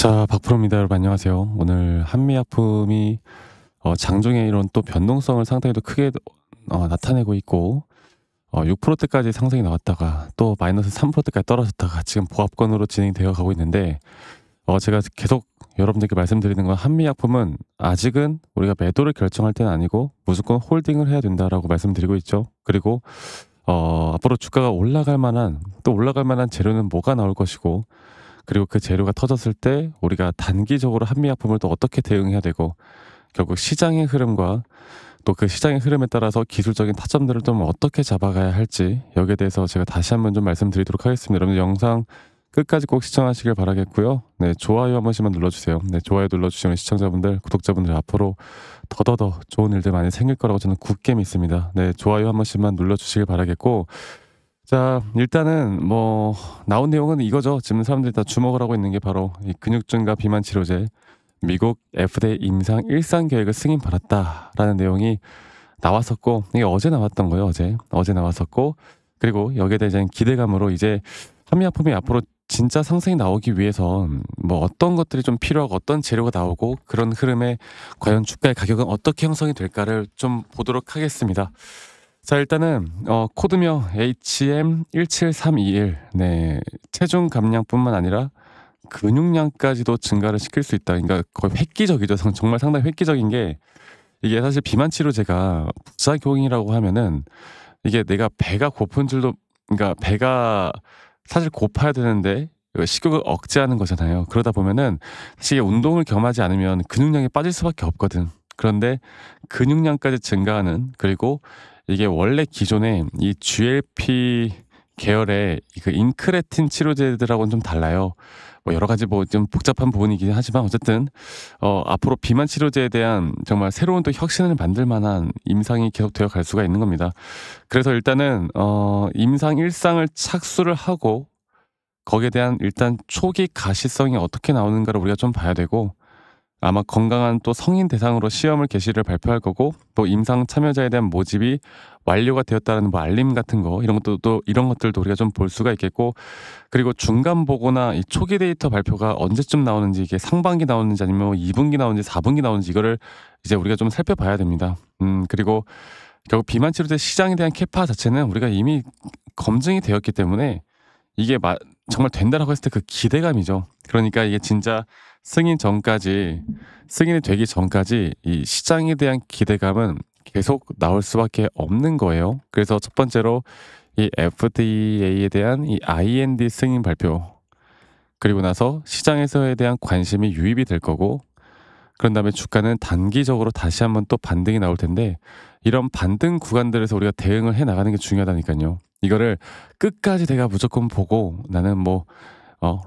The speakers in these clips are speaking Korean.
자, 박프로입니다. 여러분 안녕하세요. 오늘 한미약품이 장중에 이런 또 변동성을 상당히 또 크게 나타내고 있고 6%대까지 상승이 나왔다가 또 마이너스 3%대까지 떨어졌다가 지금 보합권으로 진행되어 가고 있는데 제가 계속 여러분들께 말씀드리는 건 한미약품은 아직은 우리가 매도를 결정할 때는 아니고 무조건 홀딩을 해야 된다라고 말씀드리고 있죠. 그리고 앞으로 주가가 올라갈 만한 재료는 뭐가 나올 것이고, 그리고 그 재료가 터졌을 때 우리가 단기적으로 한미약품을 또 어떻게 대응해야 되고, 결국 시장의 흐름과 또 그 시장의 흐름에 따라서 기술적인 타점들을 좀 어떻게 잡아가야 할지, 여기에 대해서 제가 다시 한번 좀 말씀드리도록 하겠습니다. 여러분들 영상 끝까지 꼭 시청하시길 바라겠고요. 네, 좋아요 한 번씩만 눌러주세요. 네, 좋아요 눌러주시면 시청자분들, 구독자분들 앞으로 더더더 좋은 일들 많이 생길 거라고 저는 굳게 믿습니다. 네, 좋아요 한 번씩만 눌러주시길 바라겠고, 자, 일단은 뭐 나온 내용은 이거죠. 지금 사람들이 다 주목을 하고 있는 게 바로 이 근육 증가 비만 치료제 미국 FDA 임상 일상 계획을 승인 받았다라는 내용이 나왔었고, 이게 어제 나왔던 거예요. 어제 나왔었고, 그리고 여기에 대한 기대감으로 이제 한미약품이 앞으로 진짜 상승이 나오기 위해선 뭐 어떤 것들이 좀 필요하고 어떤 재료가 나오고, 그런 흐름에 과연 주가의 가격은 어떻게 형성이 될까를 좀 보도록 하겠습니다. 자, 일단은 코드명 HM17321, 네, 체중 감량뿐만 아니라 근육량까지도 증가를 시킬 수 있다. 그러니까 거의 획기적이죠. 정말 상당히 획기적인 게, 이게 사실 비만 치료제가 부작용이라고 하면은 이게 내가 배가 고픈 줄도, 그러니까 배가 사실 고파야 되는데 식욕을 억제하는 거잖아요. 그러다 보면은 사실 운동을 겸하지 않으면 근육량이 빠질 수밖에 없거든. 그런데 근육량까지 증가하는, 그리고 이게 원래 기존에 이 GLP 계열의 그 인크레틴 치료제들하고는 좀 달라요. 뭐 여러 가지 뭐 좀 복잡한 부분이긴 하지만 어쨌든 앞으로 비만 치료제에 대한 정말 새로운 또 혁신을 만들 만한 임상이 계속되어 갈 수가 있는 겁니다. 그래서 일단은 임상 일상을 착수를 하고 거기에 대한 일단 초기 가시성이 어떻게 나오는가를 우리가 좀 봐야 되고, 아마 건강한 또 성인 대상으로 시험을 개시를 발표할 거고, 또 임상 참여자에 대한 모집이 완료가 되었다는 뭐 알림 같은 거, 이런 것도 또 이런 것들도 우리가 좀 볼 수가 있겠고, 그리고 중간 보고나 이 초기 데이터 발표가 언제쯤 나오는지, 이게 상반기 나오는지 아니면 뭐 2분기 나오는지 4분기 나오는지, 이거를 이제 우리가 좀 살펴봐야 됩니다. 그리고 결국 비만 치료제 시장에 대한 캐파 자체는 우리가 이미 검증이 되었기 때문에 이게 정말 된다라고 했을 때 그 기대감이죠. 그러니까 이게 진짜 승인이 되기 전까지 이 시장에 대한 기대감은 계속 나올 수밖에 없는 거예요. 그래서 첫 번째로 이 FDA에 대한 이 IND 승인 발표, 그리고 나서 시장에서에 대한 관심이 유입이 될 거고, 그런 다음에 주가는 단기적으로 다시 한번 또 반등이 나올 텐데, 이런 반등 구간들에서 우리가 대응을 해 나가는 게 중요하다니까요. 이거를 끝까지 내가 무조건 보고 나는 뭐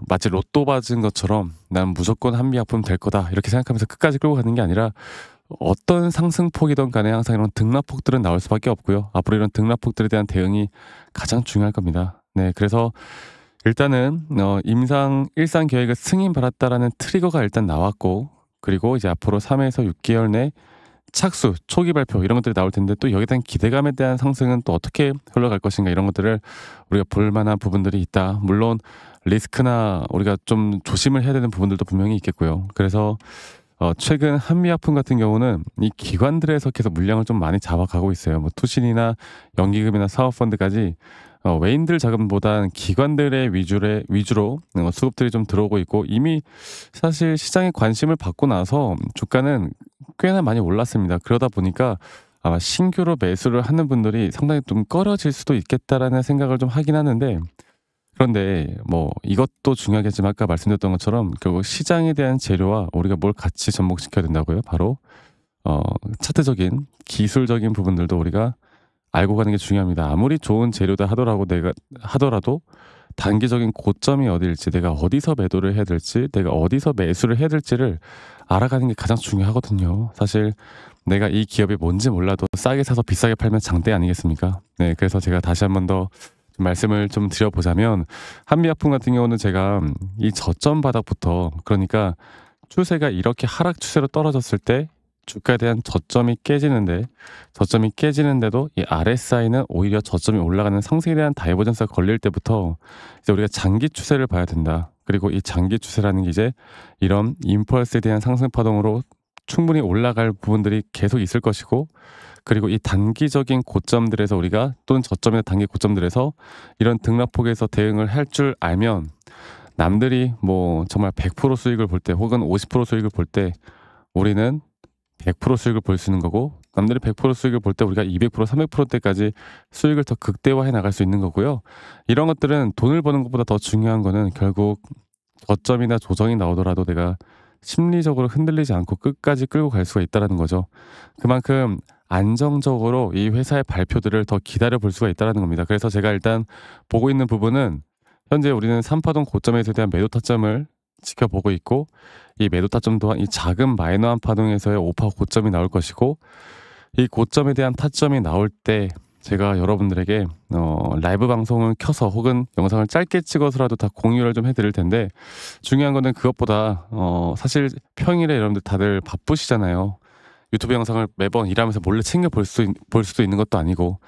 마치 로또 받은 것처럼 나는 무조건 한미약품 될 거다 이렇게 생각하면서 끝까지 끌고 가는 게 아니라, 어떤 상승폭이든 간에 항상 이런 등락폭들은 나올 수밖에 없고요. 앞으로 이런 등락폭들에 대한 대응이 가장 중요할 겁니다. 네, 그래서 일단은 임상 일상 계획을 승인받았다라는 트리거가 일단 나왔고, 그리고 이제 앞으로 3에서 6개월 내 착수, 초기 발표, 이런 것들이 나올 텐데, 또 여기에 대한 기대감에 대한 상승은 또 어떻게 흘러갈 것인가, 이런 것들을 우리가 볼 만한 부분들이 있다. 물론 리스크나 우리가 좀 조심을 해야 되는 부분들도 분명히 있겠고요. 그래서 최근 한미약품 같은 경우는 이 기관들에서 계속 물량을 좀 많이 잡아가고 있어요. 뭐 투신이나 연기금이나 사업펀드까지 외인들 자금보다는 기관들의 위주로 수급들이 좀 들어오고 있고, 이미 사실 시장에 관심을 받고 나서 주가는 꽤나 많이 올랐습니다. 그러다 보니까 아마 신규로 매수를 하는 분들이 상당히 좀 꺼려질 수도 있겠다라는 생각을 좀 하긴 하는데, 그런데 뭐 이것도 중요하겠지만 아까 말씀드렸던 것처럼 결국 시장에 대한 재료와 우리가 뭘 같이 접목시켜야 된다고요. 바로 차트적인 기술적인 부분들도 우리가 알고 가는 게 중요합니다. 아무리 좋은 재료다 하더라도 단기적인 고점이 어디일지, 내가 어디서 매도를 해야 될지, 내가 어디서 매수를 해야 될지를 알아가는 게 가장 중요하거든요. 사실 내가 이 기업이 뭔지 몰라도 싸게 사서 비싸게 팔면 장대 아니겠습니까? 네, 그래서 제가 다시 한 번 더 말씀을 좀 드려보자면, 한미약품 같은 경우는 제가 이 저점 바닥부터, 그러니까 추세가 이렇게 하락 추세로 떨어졌을 때 주가에 대한 저점이 깨지는데도 이 RSI는 오히려 저점이 올라가는 상승에 대한 다이버전스가 걸릴 때부터 이제 우리가 장기 추세를 봐야 된다. 그리고 이 장기 추세라는 게 이제 이런 임펄스에 대한 상승 파동으로 충분히 올라갈 부분들이 계속 있을 것이고, 그리고 이 단기적인 고점들에서 우리가 또는 저점이나 단기 고점들에서 이런 등락폭에서 대응을 할 줄 알면 남들이 뭐 정말 100% 수익을 볼 때 혹은 50% 수익을 볼 때 우리는 100% 수익을 볼 수 있는 거고, 남들이 100% 수익을 볼 때 우리가 200% 300%대까지 수익을 더 극대화해 나갈 수 있는 거고요. 이런 것들은 돈을 버는 것보다 더 중요한 거는 결국 저점이나 조정이 나오더라도 내가 심리적으로 흔들리지 않고 끝까지 끌고 갈 수가 있다는 거죠. 그만큼 안정적으로 이 회사의 발표들을 더 기다려 볼 수가 있다는 겁니다. 그래서 제가 일단 보고 있는 부분은 현재 우리는 3파동 고점에서 대한 매도 타점을 지켜보고 있고, 이 매도 타점 또한 이 작은 마이너한 파동에서의 5파 고점이 나올 것이고, 이 고점에 대한 타점이 나올 때 제가 여러분들에게 라이브 방송을 켜서 혹은 영상을 짧게 찍어서라도 다 공유를 좀 해드릴 텐데, 중요한 거는 그것보다 사실 평일에 여러분들 다들 바쁘시잖아요. 유튜브 영상을 매번 일하면서 몰래 챙겨 볼 수도 있는 것도 아니고,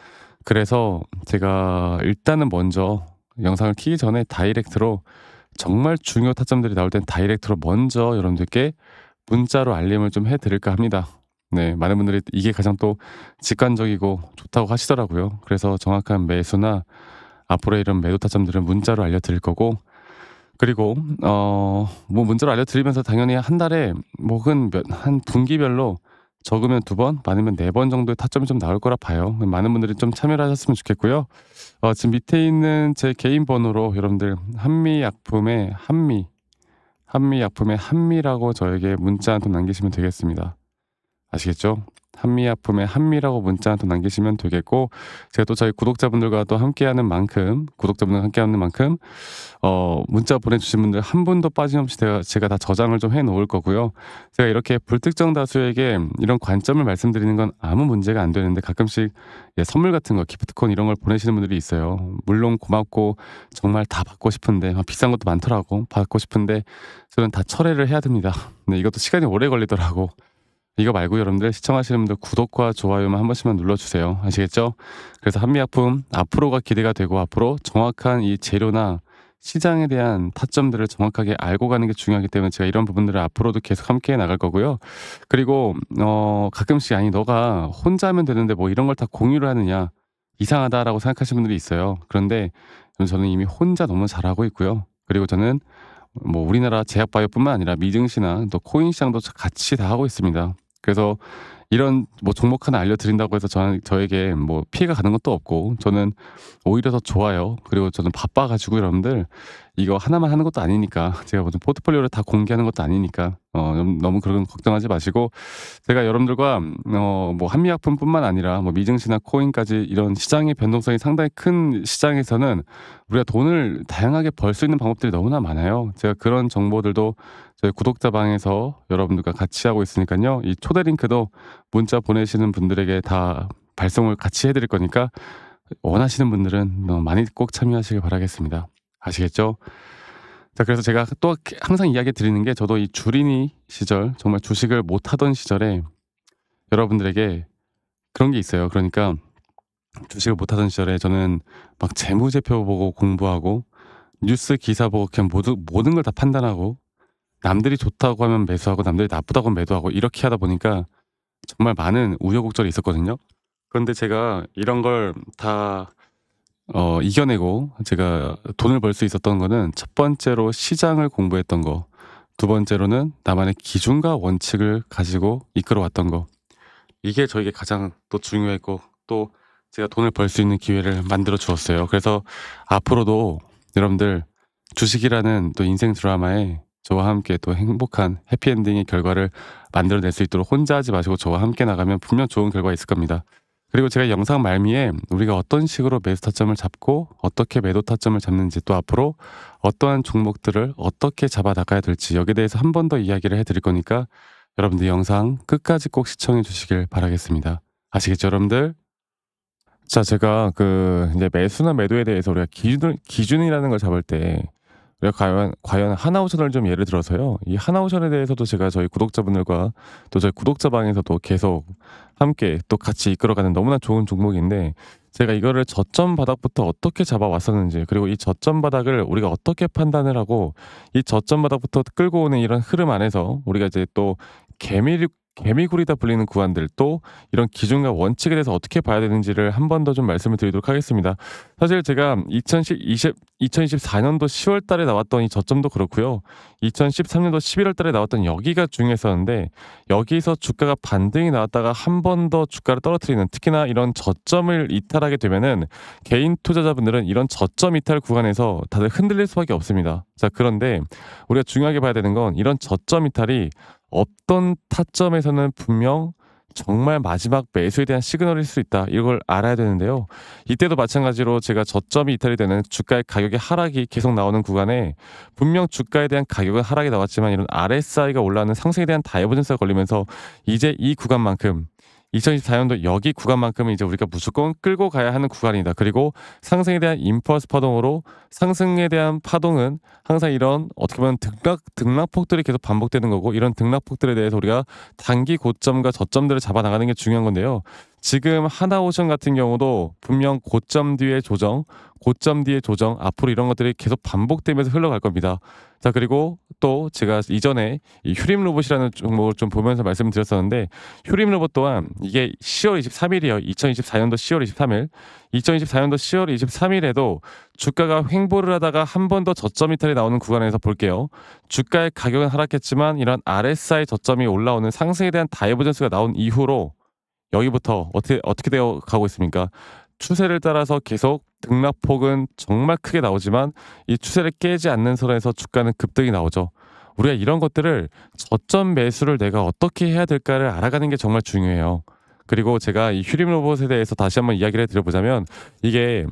그래서 제가 일단은 먼저 영상을 키기 전에 다이렉트로 정말 중요 타점들이 나올 땐 다이렉트로 먼저 여러분들께 문자로 알림을 좀 해드릴까 합니다. 네, 많은 분들이 이게 가장 또 직관적이고 좋다고 하시더라고요. 그래서 정확한 매수나 앞으로의 이런 매도 타점들은 문자로 알려드릴 거고, 그리고 뭐 문자로 알려드리면서 당연히 한 달에 뭐 혹은 한 분기별로 적으면 2번, 많으면 4번 정도의 타점이 좀 나올 거라 봐요. 많은 분들이 좀 참여를 하셨으면 좋겠고요. 지금 밑에 있는 제 개인 번호로 여러분들 한미약품의 한미약품의 한미라고 저에게 문자 한 통 남기시면 되겠습니다. 아시겠죠? 한미약품의 한미라고 문자 한 통 남기시면 되겠고, 제가 또 저희 구독자분들과 또 함께하는 만큼, 문자 보내주신 분들 한 분도 빠짐없이 제가 다 저장을 좀 해놓을 거고요. 제가 이렇게 불특정 다수에게 이런 관점을 말씀드리는 건 아무 문제가 안 되는데, 가끔씩 선물 같은 거, 기프트콘 이런 걸 보내시는 분들이 있어요. 물론 고맙고 정말 다 받고 싶은데, 비싼 것도 많더라고. 받고 싶은데 저는 다 철회를 해야 됩니다. 네, 이것도 시간이 오래 걸리더라고. 이거 말고 여러분들 시청하시는 분들 구독과 좋아요만 한 번씩만 눌러주세요. 아시겠죠? 그래서 한미약품 앞으로가 기대가 되고, 앞으로 정확한 이 재료나 시장에 대한 타점들을 정확하게 알고 가는 게 중요하기 때문에 제가 이런 부분들을 앞으로도 계속 함께 나갈 거고요. 그리고 가끔씩 아니 너가 혼자 하면 되는데 뭐 이런 걸 다 공유를 하느냐, 이상하다라고 생각하시는 분들이 있어요. 그런데 저는 이미 혼자 너무 잘하고 있고요. 그리고 저는 뭐 우리나라 제약바이오뿐만 아니라 미증시나 또 코인 시장도 같이 다 하고 있습니다. 그래서 이런 뭐 종목 하나 알려드린다고 해서 저에게 뭐 피해가 가는 것도 없고, 저는 오히려 더 좋아요. 그리고 저는 바빠가지고 여러분들 이거 하나만 하는 것도 아니니까, 제가 무슨 포트폴리오를 다 공개하는 것도 아니니까 너무 그런 거 걱정하지 마시고, 제가 여러분들과 뭐 한미약품뿐만 아니라 뭐 미증시나 코인까지 이런 시장의 변동성이 상당히 큰 시장에서는 우리가 돈을 다양하게 벌 수 있는 방법들이 너무나 많아요. 제가 그런 정보들도 저희 구독자 방에서 여러분들과 같이 하고 있으니까요. 이 초대 링크도 문자 보내시는 분들에게 다 발송을 같이 해드릴 거니까 원하시는 분들은 많이 꼭 참여하시길 바라겠습니다. 아시겠죠? 자, 그래서 제가 또 항상 이야기 드리는 게, 저도 이 주린이 시절, 정말 주식을 못하던 시절에 여러분들에게 그런 게 있어요. 그러니까 주식을 못하던 시절에 저는 막 재무제표 보고 공부하고 뉴스 기사 보고 그냥 모든 걸 다 판단하고, 남들이 좋다고 하면 매수하고 남들이 나쁘다고 하면 매도하고, 이렇게 하다 보니까 정말 많은 우여곡절이 있었거든요. 그런데 제가 이런 걸 다 이겨내고 제가 돈을 벌 수 있었던 거는, 첫 번째로 시장을 공부했던 거, 두 번째로는 나만의 기준과 원칙을 가지고 이끌어왔던 거, 이게 저에게 가장 또 중요했고, 또 제가 돈을 벌 수 있는 기회를 만들어 주었어요. 그래서 앞으로도 여러분들 주식이라는 또 인생 드라마에 저와 함께 또 행복한 해피엔딩의 결과를 만들어낼 수 있도록 혼자 하지 마시고 저와 함께 나가면 분명 좋은 결과가 있을 겁니다. 그리고 제가 영상 말미에 우리가 어떤 식으로 매수 타점을 잡고 어떻게 매도 타점을 잡는지, 또 앞으로 어떠한 종목들을 어떻게 잡아 나가야 될지, 여기에 대해서 한 번 더 이야기를 해드릴 거니까 여러분들 영상 끝까지 꼭 시청해 주시길 바라겠습니다. 아시겠죠, 여러분들? 자, 제가 이제 매수나 매도에 대해서 우리가 기준이라는 걸 잡을 때, 우리가 과연 하나오션을 좀 예를 들어서요. 이 하나오션에 대해서도 제가 저희 구독자분들과 또 저희 구독자 방에서도 계속 함께 또 같이 이끌어가는 너무나 좋은 종목인데, 제가 이거를 저점 바닥부터 어떻게 잡아왔었는지, 그리고 이 저점 바닥을 우리가 어떻게 판단을 하고 이 저점 바닥부터 끌고 오는 이런 흐름 안에서 우리가 이제 또 개미굴이다 불리는 구간들, 또 이런 기준과 원칙에 대해서 어떻게 봐야 되는지를 한 번 더 좀 말씀을 드리도록 하겠습니다. 사실 제가 2024년도 10월 달에 나왔던 이 저점도 그렇고요. 2013년도 11월 달에 나왔던 여기가 중요했었는데, 여기서 주가가 반등이 나왔다가 한 번 더 주가를 떨어뜨리는, 특히나 이런 저점을 이탈하게 되면은 개인 투자자분들은 이런 저점 이탈 구간에서 다들 흔들릴 수밖에 없습니다. 자, 그런데 우리가 중요하게 봐야 되는 건 이런 저점 이탈이 어떤 타점에서는 분명 정말 마지막 매수에 대한 시그널일 수 있다. 이걸 알아야 되는데요. 이때도 마찬가지로 제가 저점이 이탈이 되는 주가의 가격의 하락이 계속 나오는 구간에 분명 주가에 대한 가격은 하락이 나왔지만 이런 RSI가 올라가는 상승에 대한 다이버전스가 걸리면서 이제 이 구간만큼, 2024년도 여기 구간만큼은 이제 우리가 무조건 끌고 가야 하는 구간이다. 그리고 상승에 대한 임펄스 파동으로, 상승에 대한 파동은 항상 이런 어떻게 보면 등락폭들이 계속 반복되는 거고, 이런 등락폭들에 대해서 우리가 단기 고점과 저점들을 잡아 나가는 게 중요한 건데요. 지금 하나오션 같은 경우도 분명 고점 뒤에 조정, 고점 뒤에 조정, 앞으로 이런 것들이 계속 반복되면서 흘러갈 겁니다. 자, 그리고 또 제가 이전에 이 휴림 로봇이라는 종목을 좀 보면서 말씀드렸었는데, 휴림 로봇 또한 이게 10월 23일이에요. 2024년도 10월 23일. 2024년도 10월 23일에도 주가가 횡보를 하다가 한 번 더 저점 이탈이 나오는 구간에서 볼게요. 주가의 가격은 하락했지만 이런 RSI 저점이 올라오는 상승에 대한 다이버전스가 나온 이후로 여기부터 어떻게 되어 가고 있습니까? 추세를 따라서 계속 등락폭은 정말 크게 나오지만 이 추세를 깨지 않는 선에서 주가는 급등이 나오죠. 우리가 이런 것들을 저점 매수를 내가 어떻게 해야 될까를 알아가는 게 정말 중요해요. 그리고 제가 이 휴림 로봇에 대해서 다시 한번 이야기를 드려보자면, 이게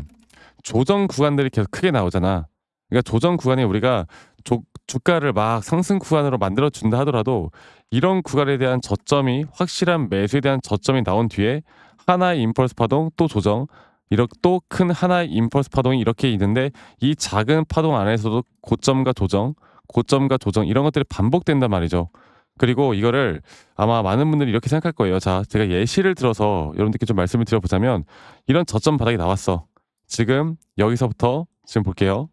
조정 구간들이 계속 크게 나오잖아. 그러니까 조정 구간이 우리가 주가를 막 상승 구간으로 만들어 준다 하더라도 이런 구간에 대한 저점이, 확실한 매수에 대한 저점이 나온 뒤에 하나의 임펄스 파동, 또 조정, 이렇게 또 큰 하나의 임펄스 파동이 이렇게 있는데, 이 작은 파동 안에서도 고점과 조정, 고점과 조정, 이런 것들이 반복된단 말이죠. 그리고 이거를 아마 많은 분들이 이렇게 생각할 거예요. 자, 제가 예시를 들어서 여러분들께 좀 말씀을 드려보자면, 이런 저점 바닥이 나왔어. 지금 여기서부터 지금 볼게요.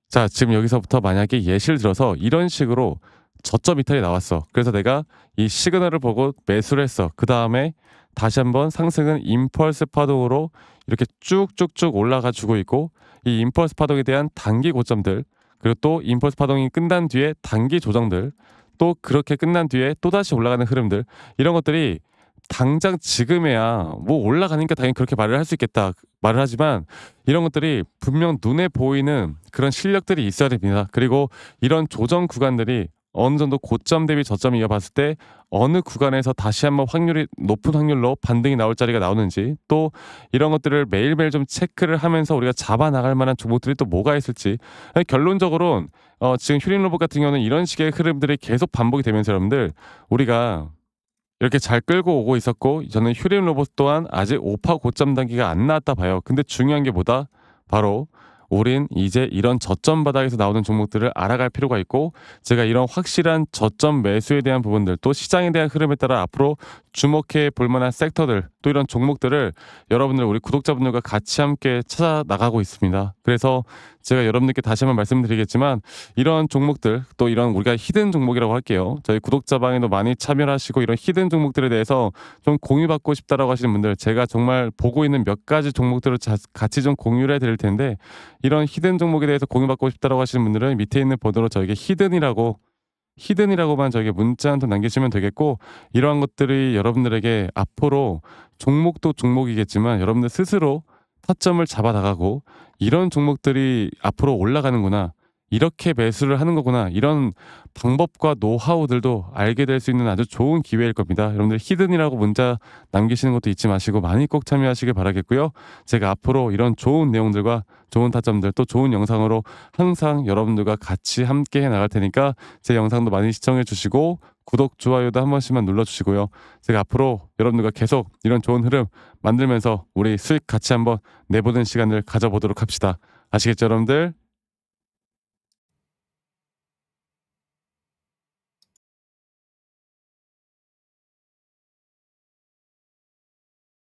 자, 지금 여기서부터 만약에 예시를 들어서 이런 식으로 저점 이탈이 나왔어. 그래서 내가 이 시그널을 보고 매수를 했어. 그 다음에 다시 한번 상승은 임펄스 파동으로 이렇게 쭉쭉쭉 올라가 주고 있고, 이 임펄스 파동에 대한 단기 고점들, 그리고 또 임펄스 파동이 끝난 뒤에 단기 조정들, 또 그렇게 끝난 뒤에 또다시 올라가는 흐름들, 이런 것들이 당장 지금에야 뭐 올라가니까 당연히 그렇게 말을 할 수 있겠다 말을 하지만, 이런 것들이 분명 눈에 보이는 그런 실력들이 있어야 됩니다. 그리고 이런 조정 구간들이 어느 정도 고점 대비 저점을 이어봤을 때 어느 구간에서 다시 한번 높은 확률로 반등이 나올 자리가 나오는지, 또 이런 것들을 매일매일 좀 체크를 하면서 우리가 잡아 나갈 만한 종목들이 또 뭐가 있을지. 결론적으로는 지금 휴림 로봇 같은 경우는 이런 식의 흐름들이 계속 반복이 되면서 여러분들, 우리가 이렇게 잘 끌고 오고 있었고, 저는 휴림 로봇 또한 아직 5파 고점 단계가 안 나왔다 봐요. 근데 중요한 게 뭐다? 바로 우린 이제 이런 저점 바닥에서 나오는 종목들을 알아갈 필요가 있고, 제가 이런 확실한 저점 매수에 대한 부분들, 또 시장에 대한 흐름에 따라 앞으로 주목해 볼 만한 섹터들, 또 이런 종목들을 여러분들, 우리 구독자분들과 같이 함께 찾아 나가고 있습니다. 그래서 제가 여러분들께 다시 한번 말씀드리겠지만, 이런 종목들, 또 이런 우리가 히든 종목이라고 할게요. 저희 구독자방에도 많이 참여를 하시고, 이런 히든 종목들에 대해서 좀 공유받고 싶다라고 하시는 분들, 제가 정말 보고 있는 몇 가지 종목들을 같이 좀 공유를 해드릴 텐데, 이런 히든 종목에 대해서 공유받고 싶다라고 하시는 분들은 밑에 있는 번호로 저에게 히든이라고만 저에게 문자 한 통 남기시면 되겠고, 이러한 것들이 여러분들에게 앞으로 종목도 종목이겠지만 여러분들 스스로 타점을 잡아 나가고, 이런 종목들이 앞으로 올라가는구나, 이렇게 매수를 하는 거구나, 이런 방법과 노하우들도 알게 될 수 있는 아주 좋은 기회일 겁니다. 여러분들 히든이라고 문자 남기시는 것도 잊지 마시고 많이 꼭 참여하시길 바라겠고요. 제가 앞으로 이런 좋은 내용들과 좋은 타점들, 또 좋은 영상으로 항상 여러분들과 같이 함께 해 나갈 테니까 제 영상도 많이 시청해 주시고, 구독, 좋아요도 한 번씩만 눌러주시고요. 제가 앞으로 여러분들과 계속 이런 좋은 흐름 만들면서 우리 수익 같이 한번 내보는 시간을 가져보도록 합시다. 아시겠죠, 여러분들?